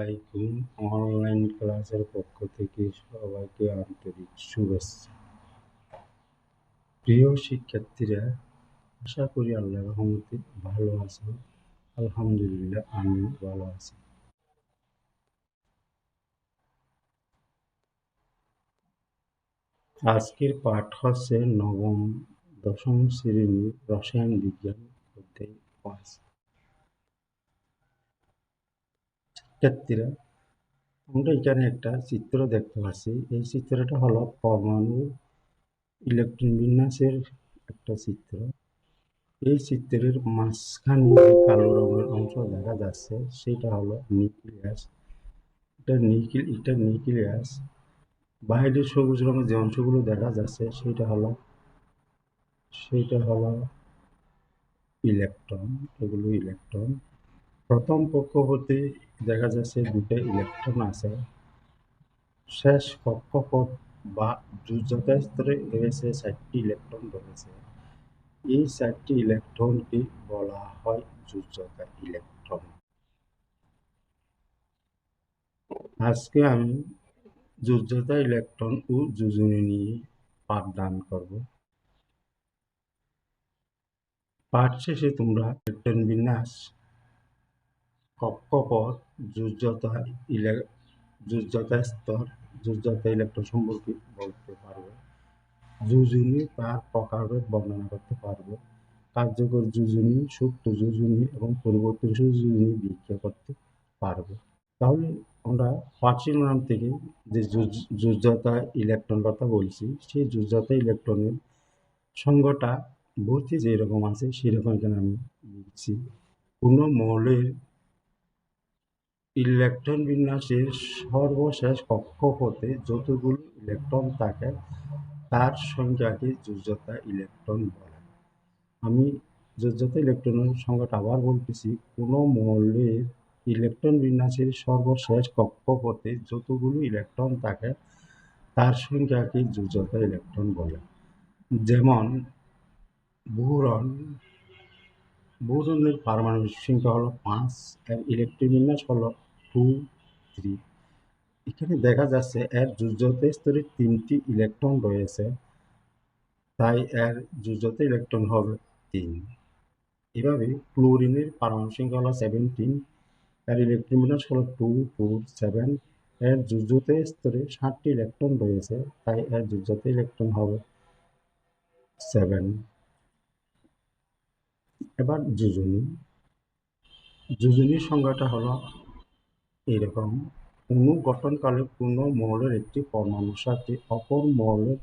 আলাইকুম। অনলাইন ক্লাসের পক্ষ থেকে সবাইকে আন্তরিক শুভেচ্ছা। প্রিয় শিক্ষার্থীরা, আশা করি আল্লাহর রহমতে ভালো আছো। আলহামদুলিল্লাহ, আমি ভালো আছি। আজকের পাঠ হচ্ছে দশম শ্রেণীর রসায়ন বিজ্ঞান অধ্যায় 5। শিক্ষার্থীরা, আমরা এখানে একটা চিত্র দেখতে পাচ্ছি। এই চিত্রটা হলো পরমাণু ইলেকট্রন বিন্যাসের একটা চিত্র। এই চিত্রের মাঝখানে যে কালো রঙের অংশ দেখা যাচ্ছে সেটা হলো নিউক্লিয়াস। এটা নিউক্লিয়াস। বাইরে সবুজ রঙের যে অংশগুলো দেখা যাচ্ছে সেটা হলো ইলেকট্রন। এগুলো ইলেকট্রন। প্রথম কক্ষপথে দেখা যাচ্ছে দুটো ইলেকট্রন আছে। শেষ কক্ষপথ বা যোজ্যতা স্তরে রয়েছে 4টি ইলেকট্রন রয়েছে। এই 4টি ইলেকট্রনকে বলা হয় যোজ্যতা ইলেকট্রন। আজকে আমি যোজ্যতা ইলেকট্রন ও যোজনী নিয়ে পাঠদান করব। পাঠ শেষে তোমরা ইলেকট্রন বিন্যাস, কক্ষপথ, যোজ্যতা স্তর, যোজ্যতা ইলেকট্রন সম্পর্কে বলতে পারবে। যোজনী তার প্রকারভেদ বর্ণনা করতে পারবে। কার্যকর যোজনী, সুপ্ত যোজনী এবং পরিবর্তনশীল যোজনী ব্যাখ্যা করতে পারবে। তাহলে আমরা পার্সিয়ান নাম থেকে যে যোজ্যতা ইলেকট্রন কথা বলছি, সেই যোজ্যতা ইলেকট্রনের সংজ্ঞাটা বইতে যেরকম আছে সেরকম এখানে আমি লিখছি। কোনো মৌলের ইলেকট্রন বিন্যাসের সর্বশেষ কক্ষপথে যতগুলো ইলেকট্রন থাকে তার সংখ্যাকে যোজ্যতা ইলেকট্রন বলে। আমি যোজ্যতা ইলেকট্রনের সংজ্ঞাটা আবার বলতেছি। কোনো মৌলের ইলেকট্রন বিন্যাসের সর্বশেষ কক্ষপথে যতগুলো ইলেকট্রন থাকে তার সংখ্যাকে যোজ্যতা ইলেকট্রন বলে। যেমন বোরনের পারমাণবিক সংখ্যা হলো 5, এর ইলেকট্রন বিন্যাস হলো 2, 3। এখানে দেখা যাচ্ছে এর যোজ্যতা স্তরে 3টি ইলেকট্রন রয়েছে, তাই এর যোজ্যতা ইলেকট্রন হবে 3। এভাবে ক্লোরিনের পারমাণবিক সংখ্যা হলো 17, এর ইলেকট্রন বিন্যাস হলো 2, 4, 7। এর যোজ্যতা স্তরে 7টি ইলেকট্রন রয়েছে, তাই এর যোজ্যতা ইলেকট্রন হবে 7। এবার যোজনীর সংজ্ঞাটা হলো এইরকম। অণু গঠনকালে কোনো মৌলের একটি পরমাণুর সাথে অপর মৌলের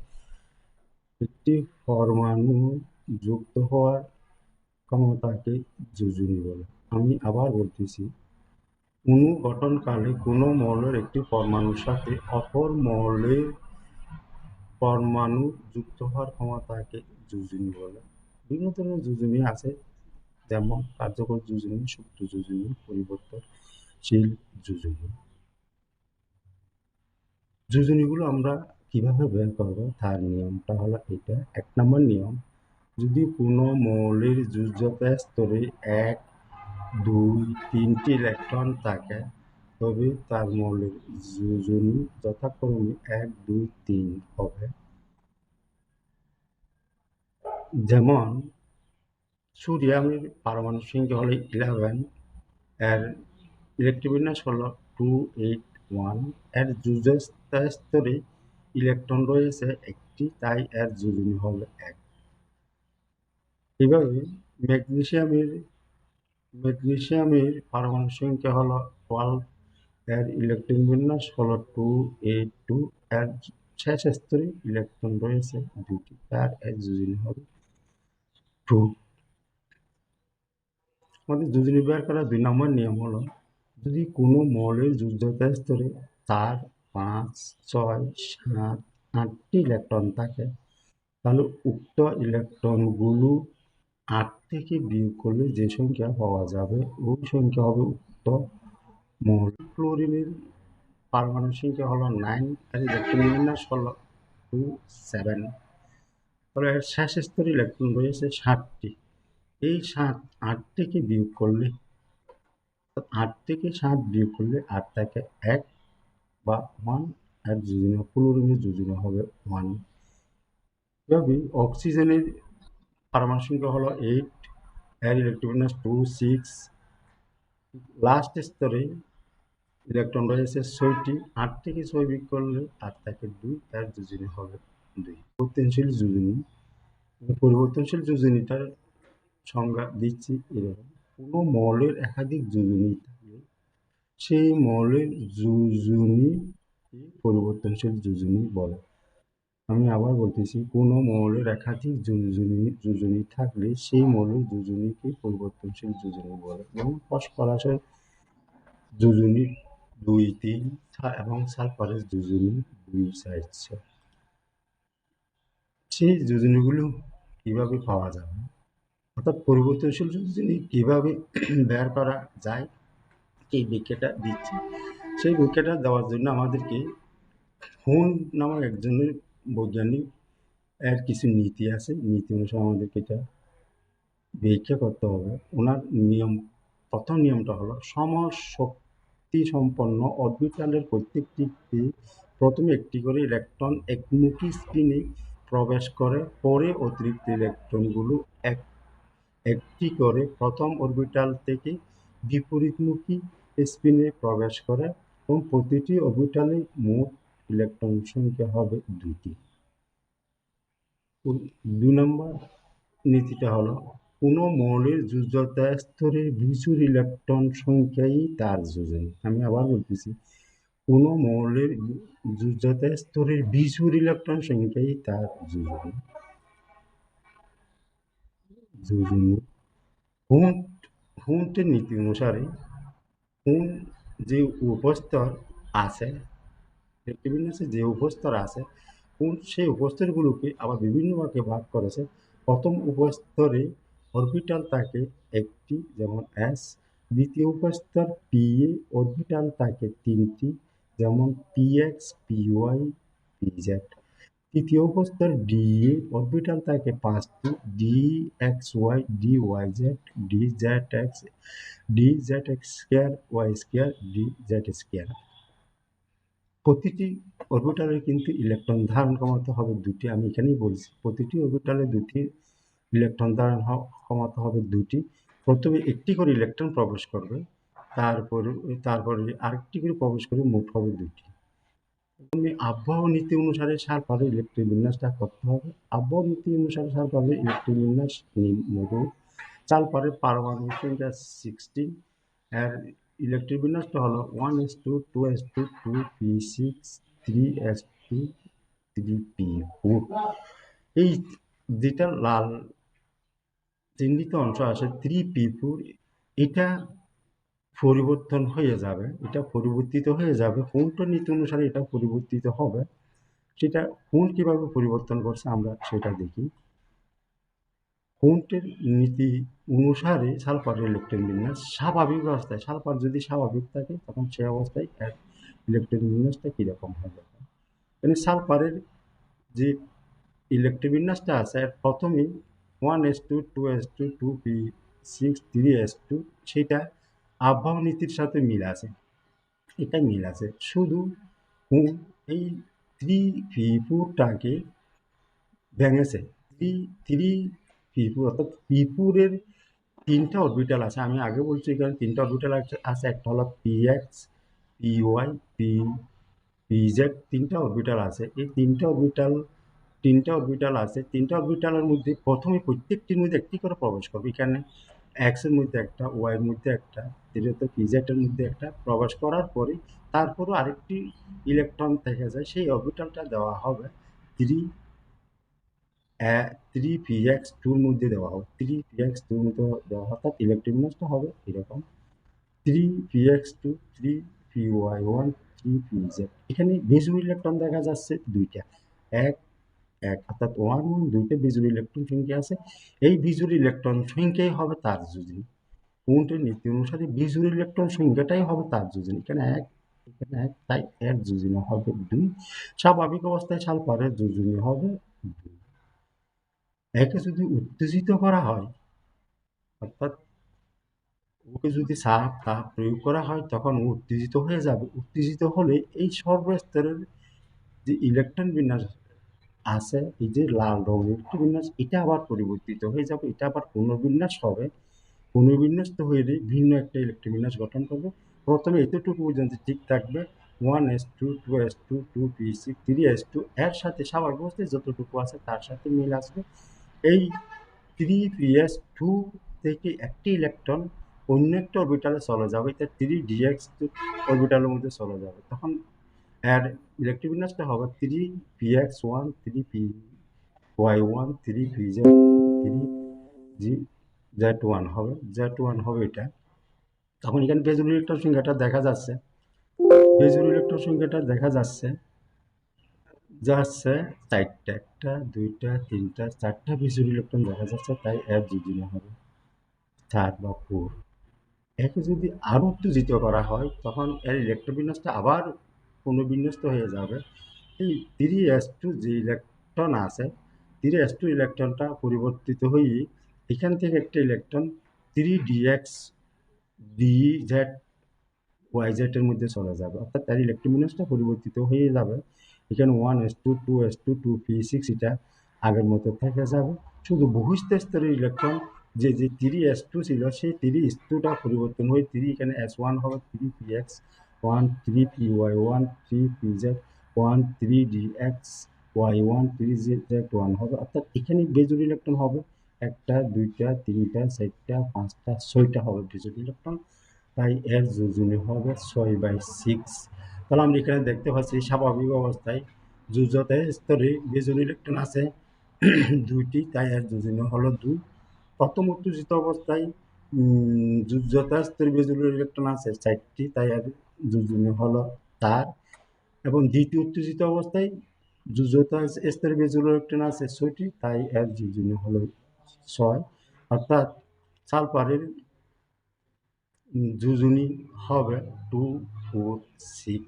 একটি পরমাণু যুক্ত হওয়ার ক্ষমতাকে যোজনী বলে। আমি আবার বলতেছি, অণু গঠনকালে কোনো মৌলের একটি পরমাণুর সাথে অপর মৌলের পরমাণু যুক্ত হওয়ার ক্ষমতাকে যোজনী বলে। বিভিন্ন ধরনের যোজনী আছে, যেমন কার্যকর যোজনী, সুপ্ত যোজনী, পরিবর্তনশীল যোজনী। যোজনীগুলো আমরা কিভাবে বের করব তার নিয়মটা হলো এটা। 1 নম্বর নিয়ম, যদি কোনো মৌলের যোজ্যতা স্তরে 1, 2, 3টি ইলেকট্রন থাকে তবে তার মৌলের যোজনী যথাক্রমে 1, 2, 3 হবে। যেমন সোডিয়ামের পারমাণবিক সংখ্যা হলো 11, এর ইলেকট্রন বিন্যাস হলো 2, 8, 1। এর যোজ্যতা স্তরে ইলেকট্রন রয়েছে 1টি, তাই এর যোজনী হবে 1। এভাবে ম্যাগনেসিয়ামের পারমাণবিক সংখ্যা হলো 12, এর ইলেকট্রন বিন্যাস হলো 2, 8, 2। এর শেষ স্তরে ইলেকট্রন রয়েছে 2টি, তার এর যোজনী হবে 2। আমাদের যোজনী বের করার 2 নম্বর নিয়ম হলো, যদি কোনো মৌলের যোজ্যতা স্তরে 4, 5, 6, 7, 8টি ইলেকট্রন থাকে তাহলে উক্ত ইলেকট্রনগুলো 8 থেকে বিয়োগ করলে যে সংখ্যা পাওয়া যাবে ওই সংখ্যা হবে উক্ত মৌল। ক্লোরিনের পারমাণবিক সংখ্যা হলো 9, এর ইলেকট্রন বিন্যাস হলো 2, 7। তবে এর শেষ স্তরে ইলেকট্রন রয়েছে 7টি। এই 7 8 থেকে বিয়োগ করলে 8 থেকে 7 বিয়োগ করলে 8 থেকে 1 বা 1 এর যোজনীয় ক্লোরিনের যোজনীয় হবে 1। এভাবে অক্সিজেনের পারমাণবিক সংখ্যা হলো 8, এর ইলেকট্রন 2, 6। লাস্ট স্তরে ইলেকট্রন রয়েছে 6টি। 8 থেকে 6 বিয়োগ করলে 8 থেকে 2 এর যোজনী হবে 2। পরিবর্তনশীল যোজনী। পরিবর্তনশীল যোজনীটার সংজ্ঞা দিচ্ছি এরকম: কোনো মৌলের একাধিক যোজনী থাকলে সেই মৌলের যোজনীকে পরিবর্তনশীল যোজনী বলে। আমি আবার বলতেছি, কোনো মৌলের একাধিক যোজনী থাকলে সেই মৌলের যোজনীকে পরিবর্তনশীল যোজনী বলে। যেমন ফসফরাসের যোজনী 2, 3 এবং সালফারের যোজনী 2, 4, 6। সেই যোজনীগুলো কিভাবে পাওয়া যাবে, অর্থাৎ পরিবর্তনশীল যোজনী কিভাবে বের করা যায়, এই ব্যাখ্যাটা দিচ্ছি। সেই ব্যাখ্যাটা দেওয়ার জন্য আমাদেরকে হুন নামক একজনের বৈজ্ঞানিক এর কিছু নীতি আছে, নীতি অনুসারে আমাদেরকে এটা ব্যাখ্যা করতে হবে। ওনার নিয়ম, প্রথম নিয়মটা হলো সমশক্তি সম্পন্ন অরবিটালের প্রত্যেকটিতে প্রথমে একটি করে ইলেকট্রন একমুখী স্পিনে প্রবেশ করে, পরে অতিরিক্ত ইলেকট্রনগুলো একটি করে প্রথম অরবিটাল থেকে বিপরীতমুখী স্পিনে প্রবেশ করে এবং প্রতিটি অরবিটালে মোট ইলেকট্রন সংখ্যা হবে 2টি। 2 নম্বর নীতিটা হলো, কোনো মৌলের যোজ্যতা স্তরের বিজুর ইলেকট্রন সংখ্যাই তার যোজনী। আমি আবার বলতেছি, কোনো মৌলের যোজ্যতা স্তরের বিজুর ইলেকট্রন সংখ্যাই তার যোজনী। হুন্টের নীতি অনুসারে হুন যে উপস্তর আছে, ইলেকট্রোবিন্যাসে যে উপস্তর আছে, সেই উপস্তরগুলোকে আবার বিভিন্ন ভাগে ভাগ করেছে। প্রথম উপস্তরে অরবিটাল থাকে একটি, যেমন S। দ্বিতীয় উপস্তর P এ অরবিটাল থাকে 3টি, যেমন PX, PY, PZ। তৃতীয় উপস্তর D এ অরবিটাল থাকে 5টি, DXY, DYZ, DZX, DZX square, Y square, DZ square. প্রতিটি অরবিটালের কিন্তু ইলেকট্রন ধারণ ক্ষমতা হবে 2টি। আমি এখানেই বলছি, প্রতিটি অরবিটালে 2টি ইলেকট্রন ধারণ ক্ষমতা হবে 2টি। প্রথমে একটি করে ইলেকট্রন প্রবেশ করবে, তারপরে আরেকটি করে প্রবেশ করে মোট হবে 2টি। আবহাওয়া নীতি অনুসারে সালফারের ইলেকট্রন বিন্যাসটা করতে হবে। আবহাওয়া নীতি অনুসারে সালফারের ইলেকট্রন বিন্যাস নিম্নরূপ: সালফারের পারমাণবিক সংখ্যা 16, এর ইলেকট্রন বিন্যাসটা হলো 1s2, 2s2, 2p6, 3s2, 3p4। এই যেটা লাল চিহ্নিত অংশ আছে 3p4, এটা পরিবর্তন হয়ে যাবে, এটা পরিবর্তিত হয়ে যাবে। হুন্টের নীতি অনুসারে এটা পরিবর্তিত হবে। সেটা হুন্ট কিভাবে পরিবর্তন করছে আমরা সেটা দেখি। হুন্টের নীতি অনুসারে সালফারের ইলেকট্রন বিন্যাস স্বাভাবিক অবস্থায়, সালফার যদি স্বাভাবিক থাকে তখন সে অবস্থায় এর ইলেকট্রন বিন্যাসটা কীরকম হবে। মানে সালফারের যে ইলেকট্রন বিন্যাসটা আছে, এর প্রথমেই 1s2, 2s2, 2p6, 3s2, সেটা আবহাওয়া নীতির সাথে মিল আছে, এটা মিল আছে। শুধু এই 3p4টাকে ভেঙেছে। 3p4, অর্থাৎ p4-এর 3টা অরবিটাল আছে। আমি আগে বলছি এখানে 3টা অরবিটাল আছে। একটা হলো px, py, pz, 3টা অরবিটাল আছে। এই 3টা অরবিটাল আছে। 3টা অরবিটালের মধ্যে প্রথমে প্রত্যেকটির মধ্যে একটি করে প্রবেশ করবে। এখানে x এর মধ্যে একটা, y এর মধ্যে একটা, pz এর মধ্যে একটা প্রবেশ করার পরে তারপরও আরেকটি ইলেকট্রন থেকে যায়, সেই অরবিটালটা দেওয়া হবে 3px2-র মধ্যে দেওয়া হবে। 3px2-র মধ্যে দেওয়া, অর্থাৎ ইলেকট্রন বিন্যাসটা হবে এরকম: 3px2, 3py1, 3pz। এখানে বিজোড় ইলেকট্রন দেখা যাচ্ছে 2টা, 1, 1, অর্থাৎ 1, 1, 2টা বিজোড় ইলেকট্রন সংখ্যা আছে। এই বিজোড় ইলেকট্রন সংখ্যাই হবে তার যোজনী। হুন্টের নীতি অনুসারে বিজোড় ইলেকট্রন সংখ্যাটাই হবে তার যোজনী। এখানে 1, এখানে 1, তাই এর যোজনী হবে 2। স্বাভাবিক অবস্থায় সালফারের যোজনী হবে 2। একে যদি উত্তেজিত করা হয়, অর্থাৎ ওকে যদি তাপ প্রয়োগ করা হয় তখন ও উত্তেজিত হয়ে যাবে। উত্তেজিত হলে এই সর্বস্তরের যে ইলেকট্রন বিন্যাস আছে, এই যে লাল রঙের ইলেকট্রন বিন্যাস, এটা আবার পরিবর্তিত হয়ে যাবে, এটা আবার পুনর্বিন্যাস হবে। পুনর্বিন্যাস হয়ে ভিন্ন একটা ইলেকট্রন বিন্যাস গঠন করবে। প্রথমে এতটুকু পর্যন্ত ঠিক থাকবে, 1s2, 2s2, 2p6, 3s2, এর সাথে স্বাভাবিক অবস্থায় যতটুকু আছে তার সাথে মিল আসবে। এই 3ps2 থেকে একটি ইলেকট্রন অন্য একটা অরবিটালে চলে যাবে, এটা 3dx অরবিটালের মধ্যে চলে যাবে। তখন এর ইলেকট্রন বিন্যাসটা হবে 3px1, 3py1, 3pz, 3gz1 হবে, z1 হবে এটা। তখন এখানে বেজোর ইলেকট্রন সংখ্যাটা দেখা যাচ্ছে, বেজোর ইলেকট্রন সংখ্যাটা দেখা যাচ্ছে যা হচ্ছে চারটা, একটা, দুইটা, তিনটা, চারটা বেজোর ইলেকট্রন দেখা যাচ্ছে, তাই এর যোজনী হবে 4 বা 4। একে যদি আরও উত্তেজিত করা হয় তখন এর ইলেকট্রন বিন্যাসটা আবার পুনর্বিন্যস্ত হয়ে যাবে। এই 3s2 যে ইলেকট্রন আছে, 3s2 ইলেকট্রনটা পরিবর্তিত হয়ে এখান থেকে একটা ইলেকট্রন 3dx dz yz এর মধ্যে চলে যাবে, অর্থাৎ তার ইলেকট্রন বিন্যাসটা পরিবর্তিত হয়ে যাবে। এখানে 1s2, 2s2, 2p6 এটা আগের মতো থেকে যাবে। শুধু বহিস্থ স্তরের ইলেকট্রন যে 3s2 ছিল, সেই 3s2টা পরিবর্তন হয়ে 3 এখানে s1 হবে, 3px1, 3py1, 3pz1, 3dxy1, 3z1 হবে, অর্থাৎ এখানে বেজোর ইলেকট্রন হবে একটা, দুইটা, তিনটা, চারটা, পাঁচটা, 6টা হবে বেজোর ইলেকট্রন। তাই এর যোজনী হবে 6/6। তাহলে আমরা এখানে দেখতে পাচ্ছি স্বাভাবিক অবস্থায় যোজ্যতা স্তরে বেজোর ইলেকট্রন আছে 2টি, তাই এর যোজনী হলো 2। প্রথম উত্তেজিত অবস্থায় যোজ্যতা স্তরে বেজোর ইলেকট্রন আছে 4টি, তাই এর যোজনী হলো 4। এবং দ্বিতীয় উত্তেজিত অবস্থায় যোজ্যতা স্তরে বেজোর ইলেকট্রন আছে 6টি, তাই এর যোজনী হলো 6। অর্থাৎ সালফারের যোজনী হবে 2, 4, 6।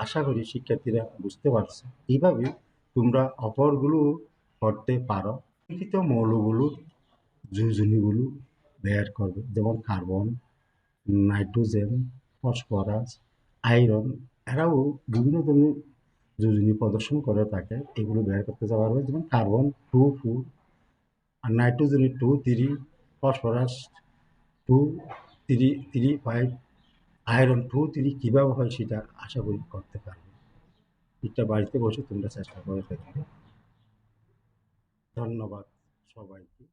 আশা করি শিক্ষার্থীরা বুঝতে পারছে। এইভাবে তোমরা অপরগুলো করতে পারো। লিখিত মৌলগুলোর যোজনীগুলো বের করবে, যেমন কার্বন, নাইট্রোজেন, ফসফরাস, আয়রন, এরাও বিভিন্ন ধরনের যোজনী প্রদর্শন করে থাকে। এগুলো বের করতে পারবে, যেমন কার্বন 2, 4, আর নাইট্রোজেনের 2, 3, ফসফরাস 2, 3, 3, 5, আয়রন 2, 3 কীভাবে হয় সেটা আশা করি করতে পারবে। এটা বাড়িতে বসে তোমরা চেষ্টা করে দেখবে। ধন্যবাদ সবাইকে।